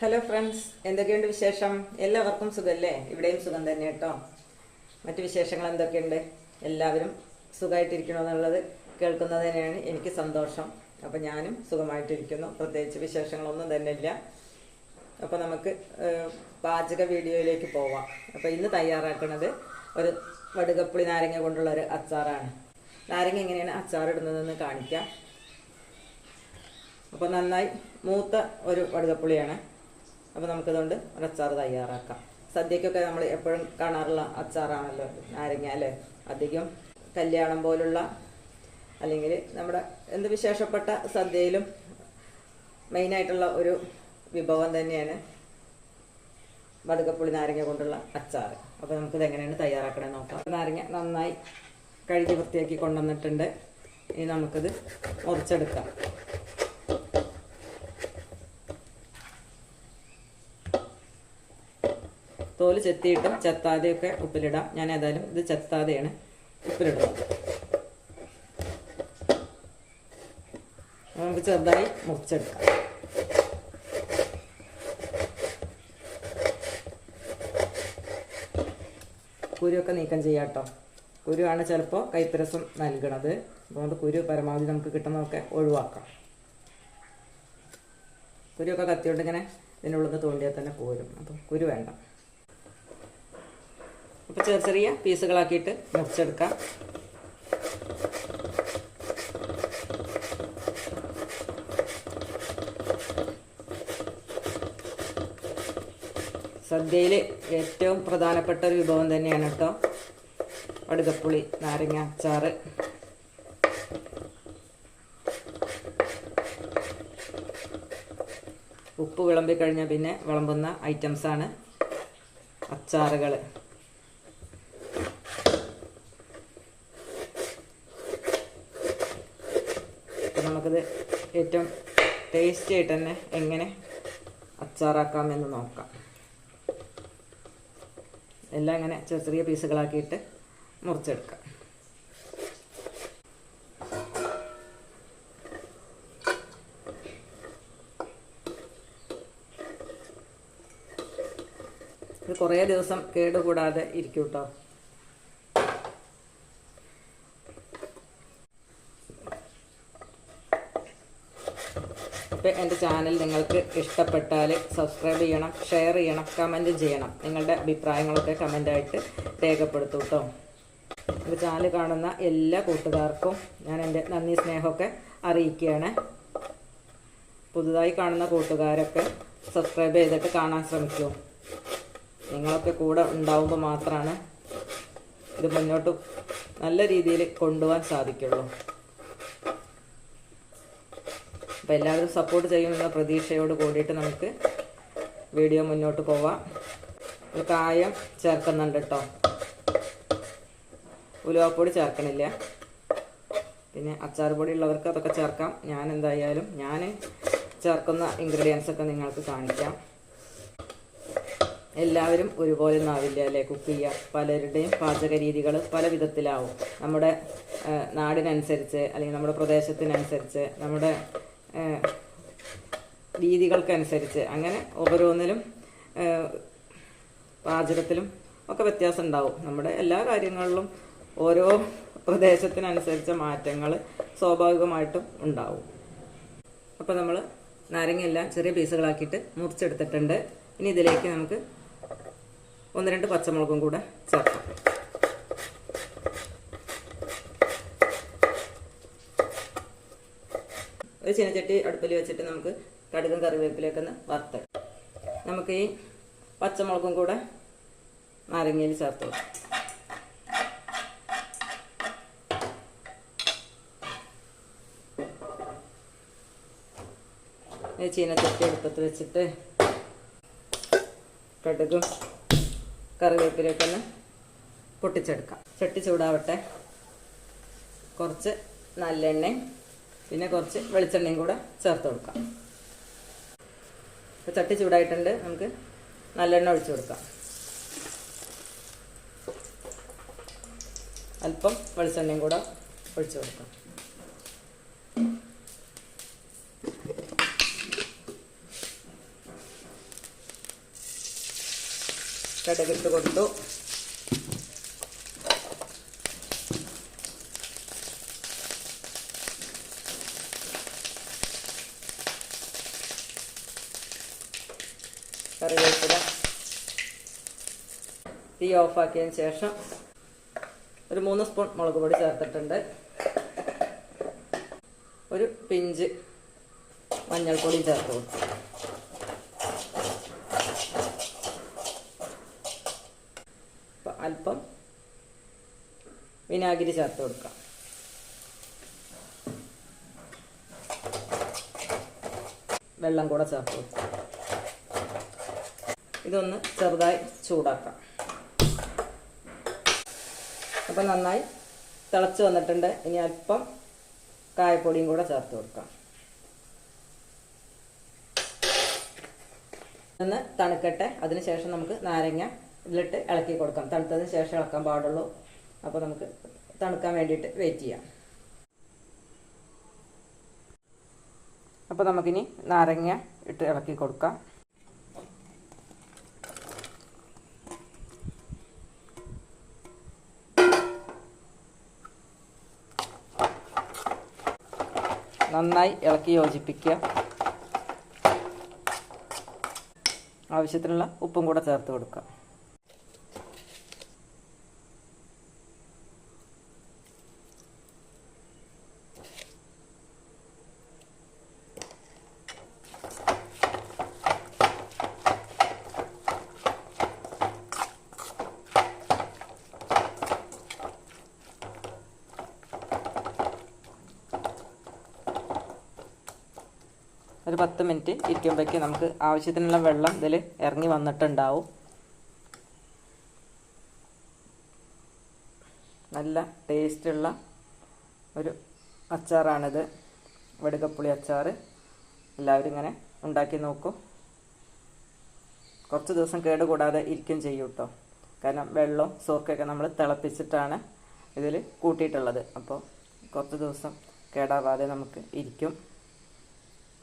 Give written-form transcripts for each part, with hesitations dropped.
Hello friends, എന്തൊക്കെയുണ്ട് വിശേഷം? എല്ലാവർക്കും സുഖമല്ലേ? ഇവിടെയും സുഖം തന്നെ കേട്ടോ. മറ്റു വിശേഷങ്ങൾ എന്തൊക്കെയുണ്ട്? എല്ലാവരും സുഖമായിട്ടിരിക്കണമെന്നുള്ളത് കേൾക്കുന്നതിനാണ് എനിക്ക് സന്തോഷം. അപ്പോൾ ഞാനും സുഖമായിട്ടിരിക്കുന്നു, പ്രത്യേകിച്ച് വിശേഷങ്ങളൊന്നും തന്നെ ഇല്ല. അപ്പോൾ നമുക്ക് പാചക വീഡിയോയിലേക്ക് പോവാം. അപ്പോൾ ഇന്ന് തയ്യാറാക്കുന്നത് ഒരു വടുകപ്പുളി നാരങ്ങ കൊണ്ടുള്ള ഒരു അച്ചാറാണ്. നാരങ്ങ എങ്ങനെയാണ് അച്ചാറിടുന്നതെന്ന് കാണിക്കാം. അപ്പോൾ നന്നായി മൂത്ത ഒരു വടുകപ്പുളിയാണ്. അപ്പോൾ നമുക്കതുകൊണ്ട് ഒരു അച്ചാർ തയ്യാറാക്കാം. സദ്യക്കൊക്കെ നമ്മൾ എപ്പോഴും കാണാറുള്ള അച്ചാറാണല്ലോ നാരങ്ങ അല്ലേ. അധികം കല്യാണം പോലുള്ള അല്ലെങ്കിൽ നമ്മുടെ എന്ത് വിശേഷപ്പെട്ട സദ്യയിലും മെയിനായിട്ടുള്ള ഒരു വിഭവം തന്നെയാണ് വടുകപ്പുളി നാരങ്ങ കൊണ്ടുള്ള അച്ചാർ. അപ്പോൾ നമുക്കിത് എങ്ങനെയാണ് തയ്യാറാക്കണേ നോക്കാം. നാരങ്ങ നന്നായി കഴുകി വൃത്തിയാക്കി കൊണ്ടുവന്നിട്ടുണ്ട്. ഇനി നമുക്കിത് മുറിച്ചെടുക്കാം. തോല് ചെത്തിയിട്ടും ചെത്താതെയൊക്കെ ഉപ്പിലിടാം. ഞാൻ ഏതായാലും ഇത് ചെത്താതെയാണ് ഉപ്പിലിടുന്നത്. നമുക്ക് ചെറുതായി മുറിച്ചെടുക്കാം. കുരുവൊക്കെ നീക്കം ചെയ്യാം കേട്ടോ. കുരുവാണ് ചിലപ്പോൾ കൈപ്പരസം നൽകണത്. അതുകൊണ്ട് കുരു പരമാവധി നമുക്ക് കിട്ടുന്നതൊക്കെ ഒഴിവാക്കാം. കുരുവൊക്കെ കത്തിയോണ്ട് ഇങ്ങനെ ഇതിനുള്ളിൽ നിന്ന് തോണ്ടിയാൽ തന്നെ പോരും. അപ്പം കുരു വേണ്ട. അപ്പോൾ ചെറിയ ചെറിയ പീസുകളാക്കിയിട്ട് മുറിച്ചെടുക്കാം. സദ്യയിൽ ഏറ്റവും പ്രധാനപ്പെട്ട ഒരു വിഭവം തന്നെയാണ് കേട്ടോ വടുകപ്പുളി നാരങ്ങ അച്ചാറ്. ഉപ്പ് വിളമ്പി കഴിഞ്ഞാൽ പിന്നെ വിളമ്പുന്ന ഐറ്റംസാണ് അച്ചാറുകൾ. നമുക്കിത് ഏറ്റവും ടേസ്റ്റി ആയിട്ട് തന്നെ എങ്ങനെ അച്ചാറാക്കാമെന്ന് നോക്കാം. എല്ലാം ഇങ്ങനെ ചെറിയ ചെറിയ പീസുകളാക്കിയിട്ട് മുറിച്ചെടുക്കാം. ഇത് കുറേ ദിവസം കേടുകൂടാതെ ഇരിക്കും കേട്ടോ. അപ്പോൾ എൻ്റെ ചാനൽ നിങ്ങൾക്ക് ഇഷ്ടപ്പെട്ടാൽ സബ്സ്ക്രൈബ് ചെയ്യണം, ഷെയർ ചെയ്യണം, കമൻറ്റ് ചെയ്യണം. നിങ്ങളുടെ അഭിപ്രായങ്ങളൊക്കെ കമൻ്റായിട്ട് രേഖപ്പെടുത്തും കേട്ടോ. എൻ്റെ ചാനൽ കാണുന്ന എല്ലാ കൂട്ടുകാർക്കും ഞാൻ എൻ്റെ നന്ദി സ്നേഹമൊക്കെ അറിയിക്കുകയാണ്. പുതുതായി കാണുന്ന കൂട്ടുകാരൊക്കെ സബ്സ്ക്രൈബ് ചെയ്തിട്ട് കാണാൻ ശ്രമിക്കൂ. നിങ്ങളൊക്കെ കൂടെ ഉണ്ടാവുമ്പോൾ മാത്രമാണ് ഇത് മുന്നോട്ട് നല്ല രീതിയിൽ കൊണ്ടുപോകാൻ സാധിക്കുള്ളൂ. അപ്പോൾ എല്ലാവരും സപ്പോർട്ട് ചെയ്യുമെന്ന പ്രതീക്ഷയോട് കൂടിയിട്ട് നമുക്ക് വീഡിയോ മുന്നോട്ട് പോവാം. ഒരു കായം ചേർക്കുന്നുണ്ട് കേട്ടോ. ഉലുവാപ്പൊടി ചേർക്കണില്ല. പിന്നെ അച്ചാർ പൊടി ഉള്ളവർക്ക് അതൊക്കെ ചേർക്കാം. ഞാൻ എന്തായാലും ചേർക്കുന്ന ഇൻഗ്രീഡിയൻസൊക്കെ നിങ്ങൾക്ക് കാണിക്കാം. എല്ലാവരും ഒരുപോലെ ഒന്നും ആവില്ല അല്ലേ കുക്ക് ചെയ്യുക. പലരുടെയും പാചക രീതികൾ പല വിധത്തിലാവും. നമ്മുടെ നാടിനനുസരിച്ച് അല്ലെങ്കിൽ നമ്മുടെ പ്രദേശത്തിനനുസരിച്ച് നമ്മുടെ രീതികൾക്കനുസരിച്ച് അങ്ങനെ ഓരോന്നിലും പാചകത്തിലും ഒക്കെ വ്യത്യാസം ഉണ്ടാവും. നമ്മുടെ എല്ലാ കാര്യങ്ങളിലും ഓരോ പ്രദേശത്തിനനുസരിച്ച മാറ്റങ്ങൾ സ്വാഭാവികമായിട്ടും ഉണ്ടാവും. അപ്പോൾ നമ്മൾ നാരങ്ങയെല്ലാം ചെറിയ പീസുകളാക്കിയിട്ട് മുറിച്ചെടുത്തിട്ടുണ്ട്. ഇനി ഇതിലേക്ക് നമുക്ക് 1-2 പച്ചമുളകും കൂടെ ചേർക്കാം. ഒരു ചീനച്ചട്ടി അടുപ്പിൽ വെച്ചിട്ട് നമുക്ക് കടുകും കറിവേപ്പിലേക്ക് ഒന്ന് വറുത്തെടുക്കാം. നമുക്ക് ഈ പച്ചമുളകും കൂടെ നാരങ്ങയിൽ ചേർത്ത് വെക്കാം. ഈ ചീനച്ചട്ടി അടുപ്പത്ത് വെച്ചിട്ട് കടുകും കറിവേപ്പിലേക്ക് ഒന്ന് പൊട്ടിച്ചെടുക്കാം. ചട്ടി ചൂടാവട്ടെ. കുറച്ച് നല്ലെണ്ണയും പിന്നെ കുറച്ച് വെളിച്ചെണ്ണയും കൂടെ ചേർത്ത് കൊടുക്കാം. അപ്പോൾ ചട്ടി ചൂടായിട്ടുണ്ട്. നമുക്ക് നല്ലെണ്ണ ഒഴിച്ചു കൊടുക്കാം. അല്പം വെളിച്ചെണ്ണയും കൂടെ ഒഴിച്ചു കൊടുക്കാം. കടുകിട്ട് കൊടുത്തു. കറിവേപ്പില. തീ ഓഫാക്കിയതിന് ശേഷം ഒരു 3 സ്പൂൺ മുളക് പൊടി ചേർത്തിട്ടുണ്ട്. ഒരു പിഞ്ച് മഞ്ഞൾപ്പൊടി ചേർത്ത് കൊടുത്തു. അല്പം വിനാഗിരി ചേർത്ത് കൊടുക്കാം. വെള്ളം കൂടെ ചേർത്ത് കൊടുക്കാം. ഇതൊന്ന് ചെറുതായി ചൂടാക്കാം. അപ്പം നന്നായി തിളച്ച് വന്നിട്ടുണ്ട്. ഇനി അല്പം കായപ്പൊടിയും കൂടെ ചേർത്ത് കൊടുക്കാം. ഒന്ന് തണുക്കട്ടെ. അതിനുശേഷം നമുക്ക് നാരങ്ങ ഇതിലിട്ട് ഇളക്കി കൊടുക്കാം. തണുത്തതിന് ശേഷം ഇളക്കാൻ പാടുള്ളൂ. അപ്പോൾ നമുക്ക് തണുക്കാൻ വേണ്ടിയിട്ട് വെയിറ്റ് ചെയ്യാം. അപ്പോൾ നമുക്കിനി നാരങ്ങ ഇട്ട് ഇളക്കി കൊടുക്കാം. നന്നായി ഇളക്കി യോജിപ്പിക്കുക. ആവശ്യത്തിനുള്ള ഉപ്പും കൂടെ ചേർത്ത് കൊടുക്കുക. ഒരു 10 മിനിറ്റ് ഇരിക്കുമ്പോഴേക്ക് നമുക്ക് ആവശ്യത്തിനുള്ള വെള്ളം ഇതിൽ ഇറങ്ങി വന്നിട്ടുണ്ടാവും. നല്ല ടേസ്റ്റുള്ള ഒരു അച്ചാറാണിത്, വടുകപ്പുളി അച്ചാർ. എല്ലാവരും ഇങ്ങനെ ഉണ്ടാക്കി നോക്കൂ. കുറച്ച് ദിവസം കേടുകൂടാതെ ഇരിക്കും ചെയ്യും കേട്ടോ. കാരണം വെള്ളവും സോക്കൊക്കെ നമ്മൾ തിളപ്പിച്ചിട്ടാണ് ഇതിൽ കൂട്ടിയിട്ടുള്ളത്. അപ്പോൾ കുറച്ച് ദിവസം കേടാവാതെ നമുക്ക് ഇരിക്കും.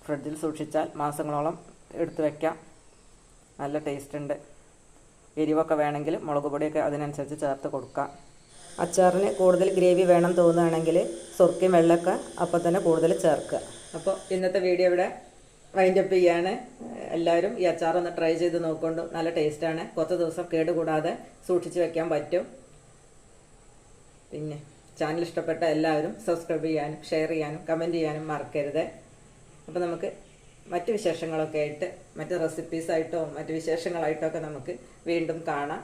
ഫ്രിഡ്ജിൽ സൂക്ഷിച്ചാൽ മാസങ്ങളോളം എടുത്തു വയ്ക്കാം. നല്ല ടേസ്റ്റ് ഉണ്ട്. എരിവൊക്കെ വേണമെങ്കിൽ മുളക് പൊടിയൊക്കെ അതിനനുസരിച്ച് ചേർത്ത് കൊടുക്കാം. അച്ചാറിന് കൂടുതൽ ഗ്രേവി വേണം തോന്നുകയാണെങ്കിൽ സുർക്കയും വെള്ളമൊക്കെ അപ്പോൾ തന്നെ കൂടുതൽ ചേർക്കുക. അപ്പോൾ ഇന്നത്തെ വീഡിയോ ഇവിടെ വൈൻഡപ്പ് ചെയ്യാണ്. എല്ലാവരും ഈ അച്ചാറൊന്ന് ട്രൈ ചെയ്ത് നോക്കൊണ്ട്. നല്ല ടേസ്റ്റാണ്. കുറച്ച് ദിവസം കേടുകൂടാതെ സൂക്ഷിച്ച് വെക്കാൻ പറ്റും. പിന്നെ ചാനൽ ഇഷ്ടപ്പെട്ട എല്ലാവരും സബ്സ്ക്രൈബ് ചെയ്യാനും ഷെയർ ചെയ്യാനും കമൻറ്റ് ചെയ്യാനും മറക്കരുത്. അപ്പോൾ നമുക്ക് മറ്റ് വിശേഷങ്ങളൊക്കെ ആയിട്ട്, മറ്റ് റെസിപ്പീസായിട്ടോ മറ്റ് വിശേഷങ്ങളായിട്ടോ ഒക്കെ നമുക്ക് വീണ്ടും കാണാം.